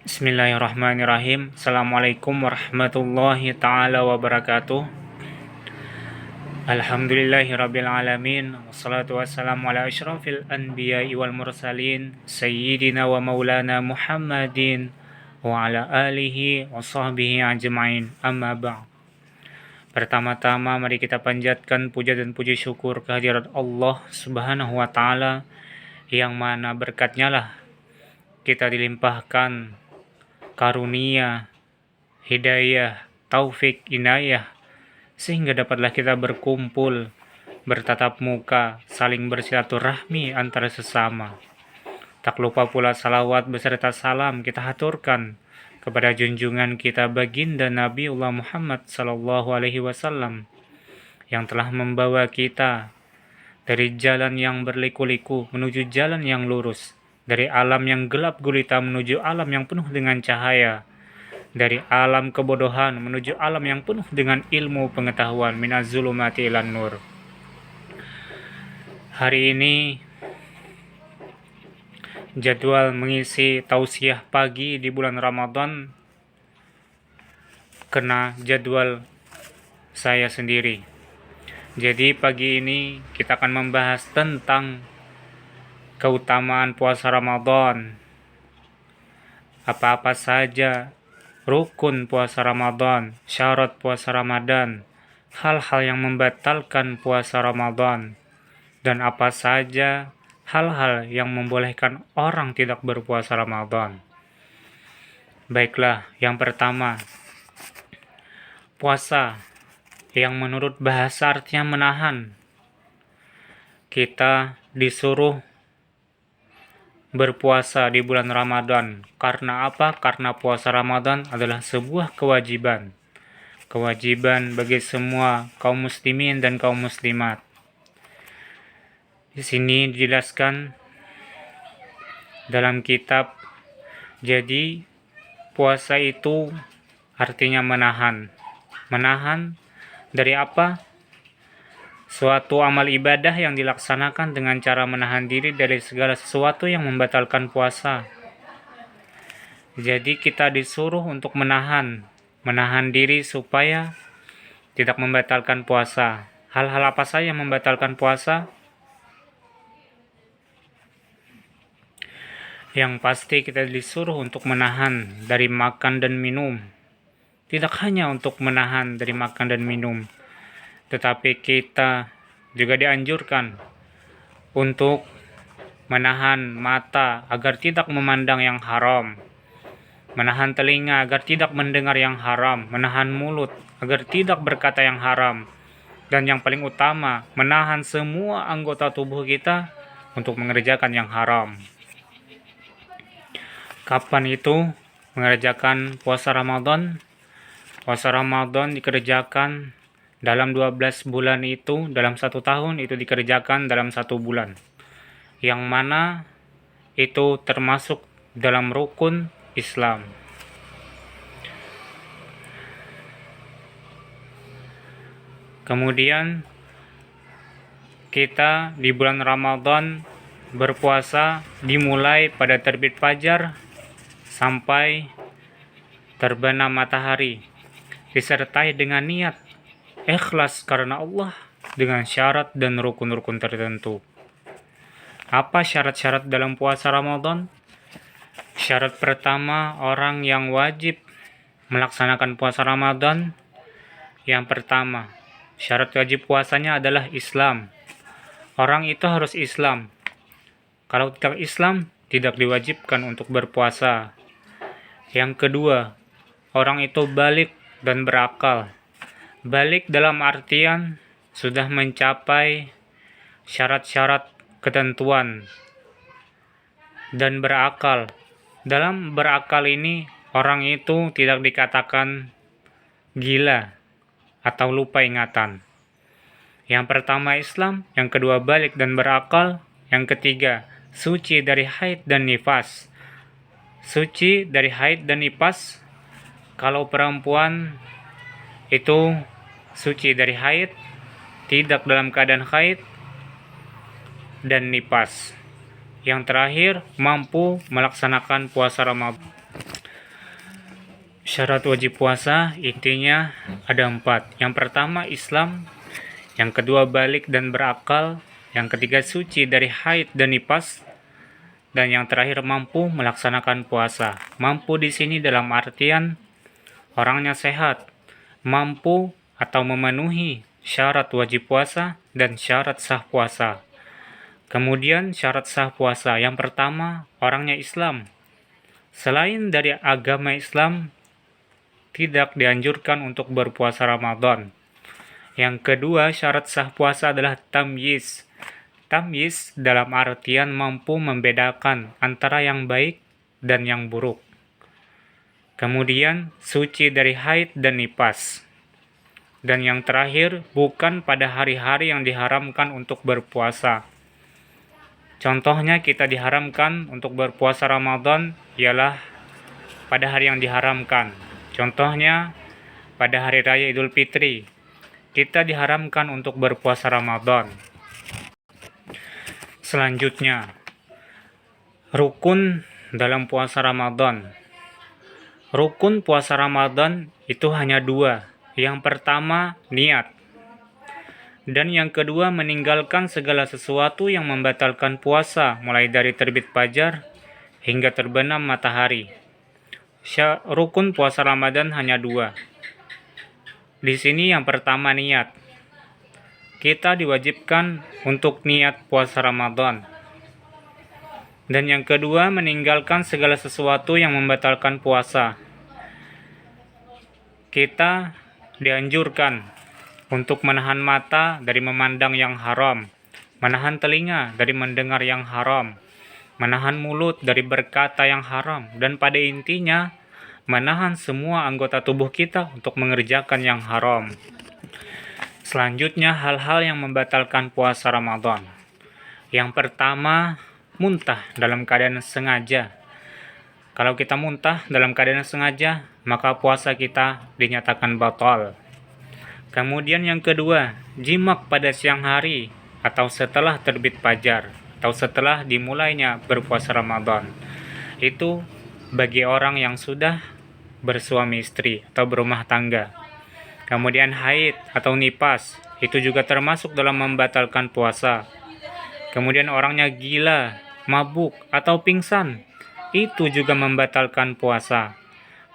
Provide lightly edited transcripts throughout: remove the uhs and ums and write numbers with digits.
Bismillahirrahmanirrahim. Assalamualaikum warahmatullahi ta'ala wabarakatuh. Alhamdulillahirabbil alamin. Wassalatu wassalamu ala asyrafil anbiya'i wal mursalin sayyidina wa maulana Muhammadin wa ala alihi wa sahbihi ajma'in. Amma ba'd. Pertama-tama mari kita panjatkan puja dan puji syukur kehadirat Allah Subhanahu wa taala yang mana berkatnya lah kita dilimpahkan karunia, hidayah, taufik, inayah, sehingga dapatlah kita berkumpul, bertatap muka, saling bersilaturahmi antara sesama. Tak lupa pula salawat beserta salam kita haturkan kepada junjungan kita baginda Nabiullah Muhammad sallallahu alaihi wasallam yang telah membawa kita dari jalan yang berliku-liku menuju jalan yang lurus, dari alam yang gelap gulita menuju alam yang penuh dengan cahaya, dari alam kebodohan menuju alam yang penuh dengan ilmu pengetahuan, minaz zulumati ilan nur. Hari ini jadwal mengisi tausiah pagi di bulan Ramadan kena jadwal saya sendiri. Jadi pagi ini kita akan membahas tentang keutamaan puasa Ramadan. Apa-apa saja rukun puasa Ramadan, syarat puasa Ramadan, hal-hal yang membatalkan puasa Ramadan, dan apa saja hal-hal yang membolehkan orang tidak berpuasa Ramadan. Baiklah, yang pertama, puasa yang menurut bahasa artinya menahan. Kita disuruh berpuasa di bulan Ramadan. Karena apa? Karena puasa Ramadan adalah sebuah kewajiban. Kewajiban bagi semua kaum muslimin dan kaum muslimat. Di sini dijelaskan dalam kitab, jadi puasa itu artinya menahan. Menahan dari apa? Suatu amal ibadah yang dilaksanakan dengan cara menahan diri dari segala sesuatu yang membatalkan puasa. Jadi kita disuruh untuk menahan diri supaya tidak membatalkan puasa. Hal-hal apa saja yang membatalkan puasa? Yang pasti kita disuruh untuk menahan dari makan dan minum. Tidak hanya untuk menahan dari makan dan minum, tetapi kita juga dianjurkan untuk menahan mata agar tidak memandang yang haram, menahan telinga agar tidak mendengar yang haram, menahan mulut agar tidak berkata yang haram, dan yang paling utama, menahan semua anggota tubuh kita untuk mengerjakan yang haram. Kapan itu mengerjakan puasa Ramadan? Puasa Ramadan dikerjakan dalam 12 bulan itu, dalam 1 tahun itu dikerjakan dalam 1 bulan. Yang mana itu termasuk dalam rukun Islam. Kemudian kita di bulan Ramadan berpuasa dimulai pada terbit fajar sampai terbenam matahari, disertai dengan niat ikhlas karena Allah dengan syarat dan rukun-rukun tertentu. Apa syarat-syarat dalam puasa Ramadan? Syarat pertama, orang yang wajib melaksanakan puasa Ramadan, yang pertama, syarat wajib puasanya adalah Islam. Orang itu harus Islam. Kalau tidak Islam, tidak diwajibkan untuk berpuasa. Yang kedua, orang itu balik dan berakal. Balik dalam artian sudah mencapai syarat-syarat ketentuan dan berakal. Dalam berakal ini, orang itu tidak dikatakan gila atau lupa ingatan. Yang pertama Islam, yang kedua balik dan berakal, yang ketiga suci dari haid dan nifas. Suci dari haid dan nifas, kalau perempuan itu suci dari haid, tidak dalam keadaan haid dan nifas. Yang terakhir, mampu melaksanakan puasa Ramadan. Syarat wajib puasa intinya ada 4. Yang pertama Islam, yang kedua balik dan berakal, yang ketiga suci dari haid dan nifas, dan yang terakhir mampu melaksanakan puasa. Mampu di sini dalam artian orangnya sehat, mampu atau memenuhi syarat wajib puasa dan syarat sah puasa. Kemudian syarat sah puasa yang pertama orangnya Islam. Selain dari agama Islam, tidak dianjurkan untuk berpuasa Ramadan. Yang kedua, syarat sah puasa adalah tamyiz. Tamyiz dalam artian mampu membedakan antara yang baik dan yang buruk. Kemudian, suci dari haid dan nifas. Dan yang terakhir, bukan pada hari-hari yang diharamkan untuk berpuasa. Contohnya kita diharamkan untuk berpuasa Ramadan ialah pada hari yang diharamkan. Contohnya, pada hari raya Idul Fitri, kita diharamkan untuk berpuasa Ramadan. Selanjutnya, rukun dalam puasa Ramadan. Rukun puasa Ramadan itu hanya 2. Yang pertama, niat. Dan yang kedua, meninggalkan segala sesuatu yang membatalkan puasa, mulai dari terbit fajar hingga terbenam matahari. Rukun puasa Ramadan hanya 2. Di sini yang pertama niat. Kita diwajibkan untuk niat puasa Ramadan. Dan yang kedua meninggalkan segala sesuatu yang membatalkan puasa. Kita dianjurkan untuk menahan mata dari memandang yang haram, menahan telinga dari mendengar yang haram, menahan mulut dari berkata yang haram, dan pada intinya menahan semua anggota tubuh kita untuk mengerjakan yang haram. Selanjutnya, hal-hal yang membatalkan puasa Ramadan. Yang pertama, muntah dalam keadaan sengaja. Kalau kita muntah dalam keadaan sengaja, maka puasa kita dinyatakan batal. Kemudian yang kedua, jimak pada siang hari atau setelah terbit fajar atau setelah dimulainya berpuasa Ramadan. Itu bagi orang yang sudah bersuami istri atau berumah tangga. Kemudian haid atau nifas, itu juga termasuk dalam membatalkan puasa. Kemudian orangnya gila, mabuk, atau pingsan, itu juga membatalkan puasa.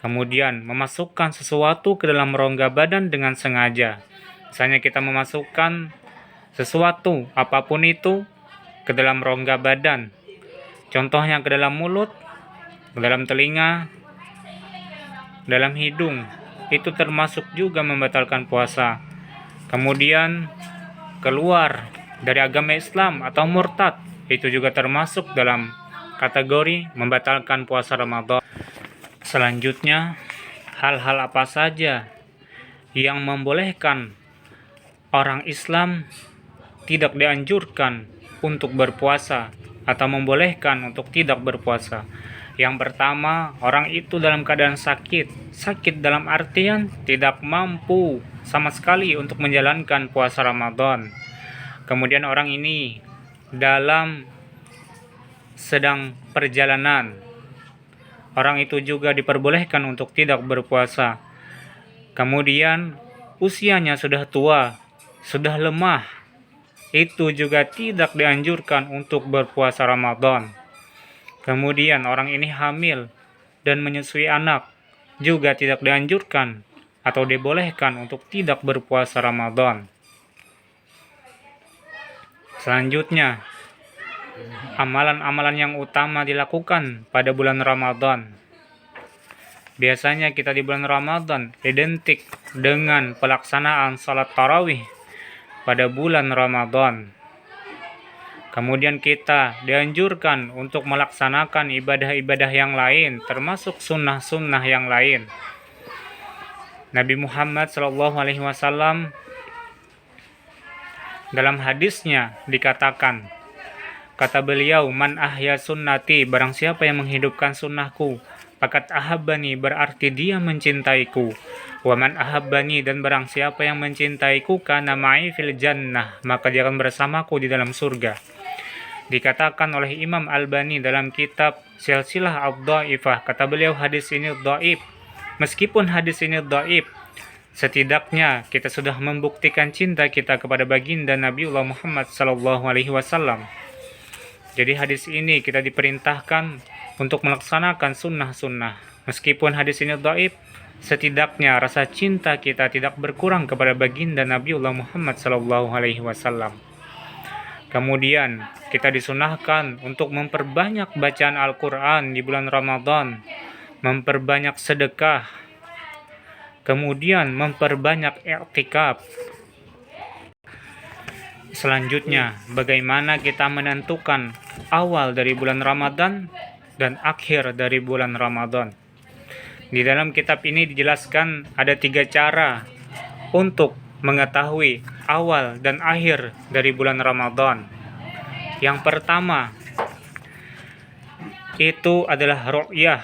Kemudian memasukkan sesuatu ke dalam rongga badan dengan sengaja. Misalnya kita memasukkan sesuatu, apapun itu, ke dalam rongga badan. Contohnya ke dalam mulut, ke dalam telinga, dalam hidung. Itu termasuk juga membatalkan puasa. Kemudian keluar dari agama Islam atau murtad, itu juga termasuk dalam kategori membatalkan puasa Ramadan. Selanjutnya, hal-hal apa saja yang membolehkan orang Islam tidak dianjurkan untuk berpuasa atau membolehkan untuk tidak berpuasa. Yang pertama, orang itu dalam keadaan sakit. Sakit dalam artian tidak mampu sama sekali untuk menjalankan puasa Ramadan. Kemudian orang ini dalam sedang perjalanan. Orang itu juga diperbolehkan untuk tidak berpuasa. Kemudian usianya sudah tua, sudah lemah. Itu juga tidak dianjurkan untuk berpuasa Ramadan. Kemudian orang ini hamil dan menyusui anak, juga tidak dianjurkan atau dibolehkan untuk tidak berpuasa Ramadan. Selanjutnya, amalan-amalan yang utama dilakukan pada bulan Ramadan. Biasanya kita di bulan Ramadan identik dengan pelaksanaan salat tarawih pada bulan Ramadan. Kemudian kita dianjurkan untuk melaksanakan ibadah-ibadah yang lain, termasuk sunnah-sunnah yang lain. Nabi Muhammad SAW dalam hadisnya dikatakan, kata beliau, man ahya sunnati, barang siapa yang menghidupkan sunnahku, fakat ahabbani, berarti dia mencintaiku. Wa man ahabbani, dan barang siapa yang mencintaiku, kana ma'i fil jannah, maka dia akan bersamaku di dalam surga. Dikatakan oleh Imam Albani dalam kitab Silsilah ad-Dhaifah, kata beliau hadis ini dhaif, Meskipun hadis ini dhaif, setidaknya kita sudah membuktikan cinta kita kepada baginda Nabiullah Muhammad sallallahu alaihi wasallam. Jadi hadis ini kita diperintahkan untuk melaksanakan sunnah-sunnah. Meskipun hadis ini dhaif, setidaknya rasa cinta kita tidak berkurang kepada baginda Nabiullah Muhammad sallallahu alaihi wasallam. Kemudian kita disunahkan untuk memperbanyak bacaan Al-Quran di bulan Ramadan, memperbanyak sedekah, kemudian memperbanyak i'tikaf. Selanjutnya, bagaimana kita menentukan awal dari bulan Ramadan dan akhir dari bulan Ramadan? Di dalam kitab ini dijelaskan ada 3 cara untuk mengetahui awal dan akhir dari bulan Ramadan. Yang pertama, itu adalah ru'yah,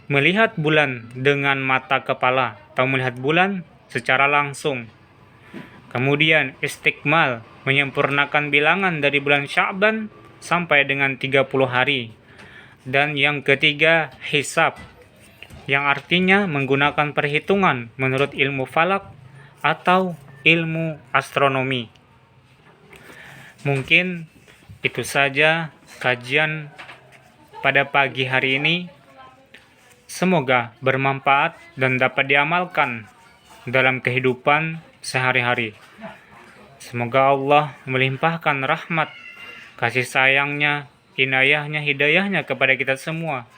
melihat bulan dengan mata kepala atau melihat bulan secara langsung. Kemudian istikmal, menyempurnakan bilangan dari bulan Sya'ban sampai dengan 30 hari. Dan yang ketiga, hisab, yang artinya menggunakan perhitungan menurut ilmu falak atau ilmu astronomi. Mungkin itu saja kajian pada pagi hari ini. Semoga bermanfaat dan dapat diamalkan dalam kehidupan sehari-hari. Semoga Allah melimpahkan rahmat, kasih sayangnya, inayahnya, hidayahnya kepada kita semua,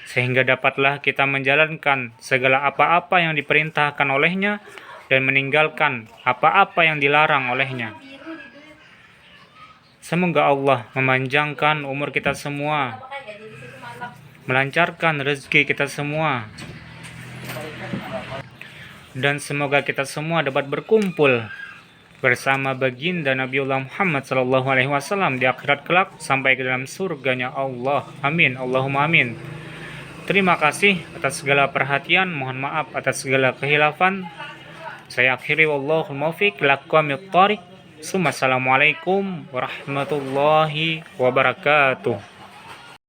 sehingga dapatlah kita menjalankan segala apa-apa yang diperintahkan olehnya dan meninggalkan apa-apa yang dilarang olehnya. Semoga Allah memanjangkan umur kita semua, melancarkan rezeki kita semua, dan semoga kita semua dapat berkumpul bersama baginda Nabiullah Muhammad sallallahu alaihi wasallam di akhirat kelak sampai ke dalam surganya Allah. Amin, Allahumma amin. Terima kasih atas segala perhatian, mohon maaf atas segala khilafan. Saya akhiri, wallahul muwaffiq ila aqwamit thariq. Assalamualaikum warahmatullahi wabarakatuh.